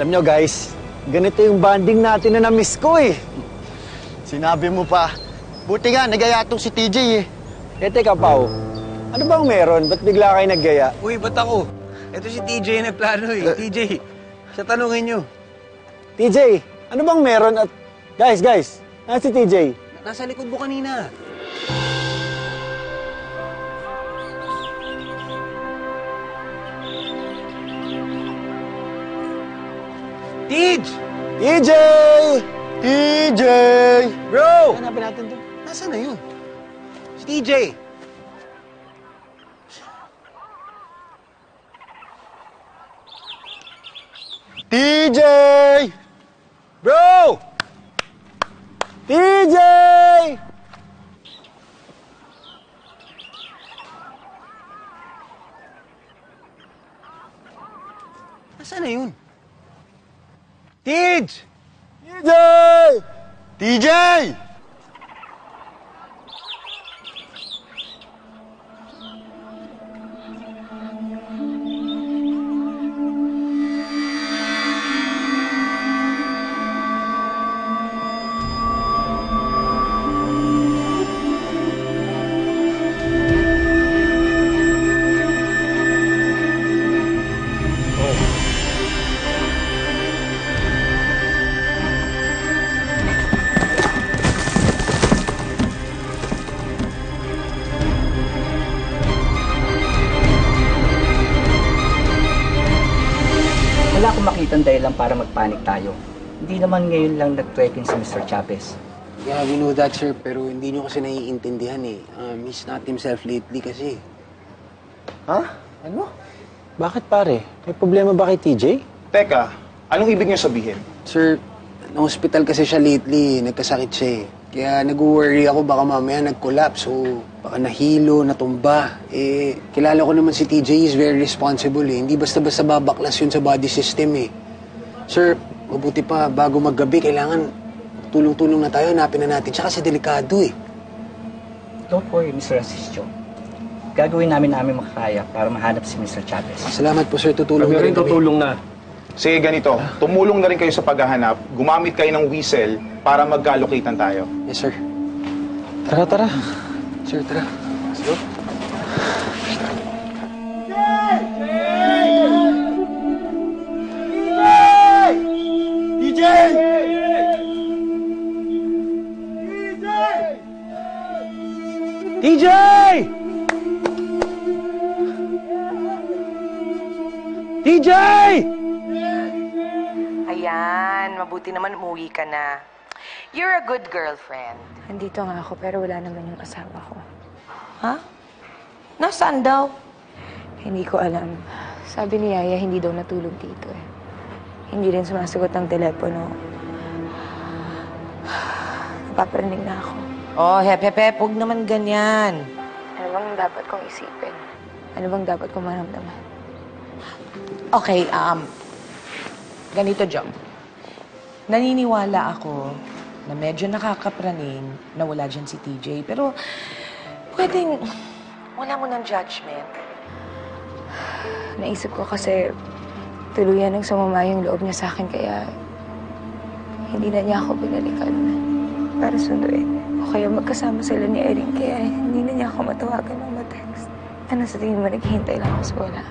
Alam nyo guys, ganito yung bonding natin na na-miss ko eh. Sinabi mo pa. Buti nga, nagaya tong si TJ eh. Eh teka Pao, ano bang meron? Ba't bigla kayo naggaya? Uy, ba't ako? Ito si TJ na nagplano eh. TJ, siya tanungin nyo. TJ, ano bang meron at... Guys, nasa si TJ? Nasa likod mo kanina. Tej! TJ! TJ! Bro! Hanapin natin to. Nasaan na yun? Si TJ! TJ! Bro! TJ! Nasaan na yun? Tej! TJ! TJ! Wala akong makitang dahilan para magpanik tayo. Hindi naman ngayon lang nag-trekking si Mr. Chavez. Yeah, we know that, sir. Pero hindi nyo kasi naiintindihan eh. He's not himself lately kasi. Ha? Ano? Bakit pare? May problema ba kay TJ? Teka, anong ibig niyo sabihin? Sir, na-hospital kasi siya lately. Nagkasakit siya eh. Kaya nag-worry ako baka mamaya nag-collapse o baka nahilo, natumba. Eh, kilala ko naman si TJ, is very responsible eh. Hindi basta-basta babaklas yun sa body system eh. Sir, mabuti pa, bago maggabi, kailangan tulong-tulong na tayo, hanapin na natin siya kasi delikado eh. Don't worry, Mr. Asistio. Gagawin namin makakaya para mahanap si Mr. Chavez. Salamat po sir, tutulong Kami na rin rin kami. tutulong na. Sige, ganito. Tumulong na rin kayo sa paghahanap. Gumamit kayo ng whistle para mag-allocatean tayo. Yes sir. Tara. Sir, tara. Let's go. TJ! TJ! Ayan, mabuti naman umuwi ka na. You're a good girlfriend. Andito nga ako pero wala naman yung asawa ko. Ha? Nasaan daw? Hindi ko alam. Sabi ni Yaya hindi daw natulog dito eh. Hindi rin sumasagot ng telepono. Napaparinig na ako. Oh, hep, huwag naman ganyan. Ano bang dapat kong isipin? Ano bang dapat kong maramdaman? Okay, ganito, Jom. Naniniwala ako na medyo nakakapraning na wala dyan si TJ. Pero, pwedeng wala mo ng judgment. Naisip ko kasi tuluyan ng sumama yung loob niya sa akin kaya hindi na niya ako binalikan para sunduin. O kaya magkasama sila ni Erin kaya hindi na niya ako matawagan ng ma-text. Ano sa tingin mo, naghihintay lang ako sa wala?